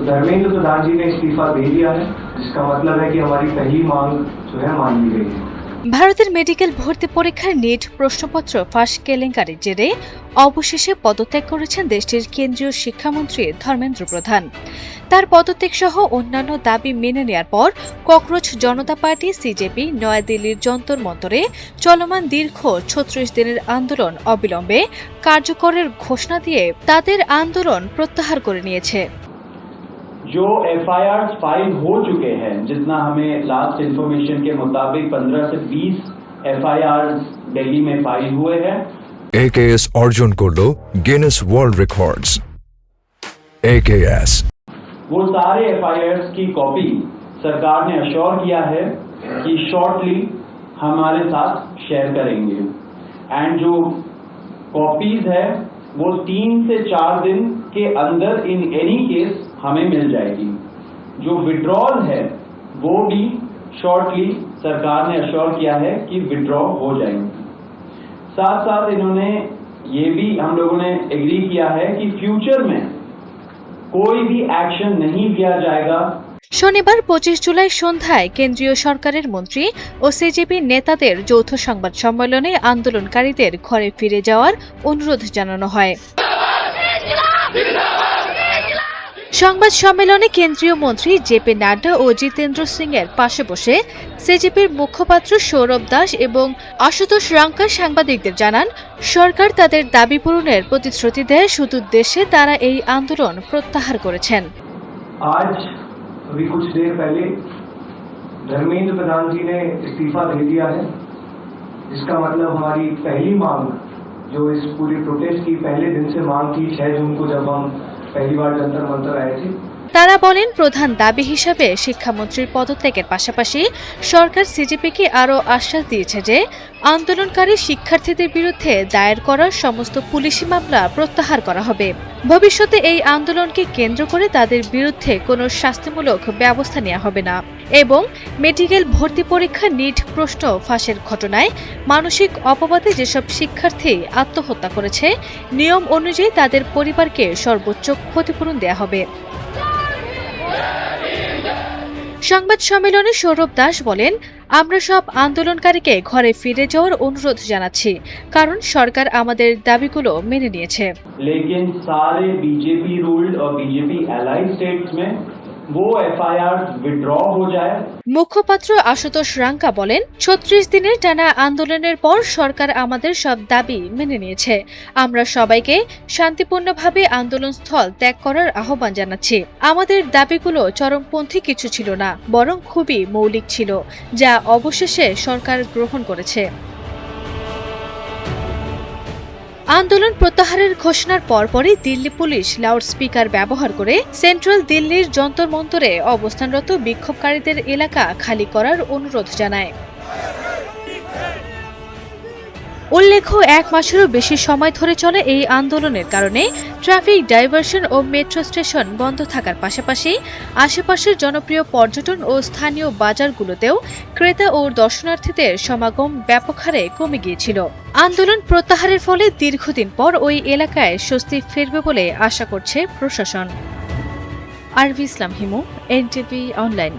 तो धर्मेंद्र प्रधान जी ने इस्तीफा दे दिया है, जिसका मतलब है कि हमारी पहली मांग जो है मान ली गई है। ভারতের মেডিকেল ভর্তি পরীক্ষার নিট প্রশ্নপত্র ফাঁস কেলেঙ্কারির জেরে অবশেষে পদত্যাগ করেছেন দেশটির কেন্দ্রীয় শিক্ষামন্ত্রী ধর্মেন্দ্র প্রধান। তার পদত্যাগ সহ অন্যান্য দাবি মেনে নেয়ার পর ককরোচ জনতা পার্টি সিজেপি নয়াদিল্লির যন্তর মন্তরে চলমান দীর্ঘ ৩৬ দিনের আন্দোলন অবিলম্বে কার্যকরের ঘোষণা দিয়ে তাদের আন্দোলন প্রত্যাহার করে নিয়েছে। जो FIR फाइल हो चुके हैं, जितना हमें लास्ट इंफॉर्मेशन के मुताबिक 15 से 20 FIR दिल्ली में फाइल हुए हैं। AKS अर्जुन करलो गिनेस वर्ल्ड रिकॉर्ड्स। AKS वो सारे FIR की कॉपी सरकार ने अश्योर किया है कि शॉर्टली हमारे साथ शेयर करेंगे, एंड जो कॉपीज है वो 3 से 4 दिन के अंदर इन एनी केस हमें मिल जाएगी। जो विड्रॉल है वो भी शॉर्टली सरकार ने अश्योर किया है कि विड्रॉ हो जाएंगे। साथ साथ इन्होंने ये भी हम लोगों ने एग्री किया है कि फ्यूचर में कोई भी एक्शन नहीं लिया जाएगा। শনিবার ২৫ জুলাই সন্ধ্যায় কেন্দ্রীয় সরকারের মন্ত্রী ও সিজেপি নেতাদের যৌথ সংবাদ সম্মেলনে আন্দোলনকারীদের ঘরে ফিরে যাওয়ার অনুরোধ জানানো হয়। সংবাদ সম্মেলনে কেন্দ্রীয় মন্ত্রী জেপি নাড্ডা ও জিতেন্দ্র সিং এর পাশে বসে সিজেপির মুখপাত্র সৌরভ দাস এবং আশুতোষ রাঙ্কা সাংবাদিকদের জানান, সরকার তাদের দাবি পূরণের প্রতিশ্রুতি দেয়, শুধু দেশে তারা এই আন্দোলন প্রত্যাহার করেছেন। आज अभी कुछ देर पहले धर्मेंद्र प्रधान जी ने इस्तीफा दे दिया है, जिसका मतलब हमारी पहली मांग जो इस पूरी प्रोटेस्ट की पहले दिन से मांग थी, 6 जून को जब हम पहली बार जंतर मंतर आए थे। তারা বলেন, প্রধান দাবি হিসাবে শিক্ষামন্ত্রীর পদত্যাগের পাশাপাশি সরকার সিজেপিকে আরও আশ্বাস দিয়েছে যে আন্দোলনকারী শিক্ষার্থীদের বিরুদ্ধে দায়ের করা সমস্ত পুলিশি মামলা প্রত্যাহার করা হবে। ভবিষ্যতে এই আন্দোলনকে কেন্দ্র করে তাদের বিরুদ্ধে কোনো শাস্তিমূলক ব্যবস্থা নেওয়া হবে না এবং মেডিকেল ভর্তি পরীক্ষা নিট প্রশ্ন ফাঁসের ঘটনায় মানসিক অপবাদে যেসব শিক্ষার্থী আত্মহত্যা করেছে, নিয়ম অনুযায়ী তাদের পরিবারকে সর্বোচ্চ ক্ষতিপূরণ দেওয়া হবে। সংবাদ সম্মেলনে সৌরভ দাস বলেন, আমরা সব আন্দোলনকারীকে ঘরে ফিরে যাওয়ার অনুরোধ জানাচ্ছি, কারণ সরকার আমাদের দাবিগুলো মেনে নিয়েছে। लेकिन सारे बीजेपी रूल्ड और बीजेपी एलाइड स्टेट्स में वो FIR विड्रॉ हो जाए। মুখপাত্র আশুতোষ রাঙ্কা বলেন, ৩৬ দিনের টানা আন্দোলনের পর সরকার আমাদের সব দাবি মেনে নিয়েছে। আমরা সবাইকে শান্তিপূর্ণভাবে আন্দোলনস্থল ত্যাগ করার আহ্বান জানাচ্ছি। আমাদের দাবিগুলো চরমপন্থী কিছু ছিল না, বরং খুবই মৌলিক ছিল, যা অবশেষে সরকার গ্রহণ করেছে। আন্দোলন প্রত্যাহারের ঘোষণার পরপরই দিল্লি পুলিশ লাউডস্পিকার ব্যবহার করে সেন্ট্রাল দিল্লির যন্তর মন্তরে অবস্থানরত বিক্ষোভকারীদের এলাকা খালি করার অনুরোধ জানায়। উল্লেখ্য, ১ মাসেরও বেশি সময় ধরে চলে এই আন্দোলনের কারণে ট্রাফিক ডাইভারশন ও মেট্রো স্টেশন বন্ধ থাকার পাশাপাশি আশেপাশের জনপ্রিয় পর্যটন ও স্থানীয় বাজারগুলোতেও ক্রেতা ও দর্শনার্থীদের সমাগম ব্যাপক হারে কমে গিয়েছিল। আন্দোলন প্রত্যাহারের ফলে দীর্ঘদিন পর ওই এলাকায় স্বস্তি ফিরবে বলে আশা করছে প্রশাসন। আরভি ইসলাম হিমু, NTV অনলাইন।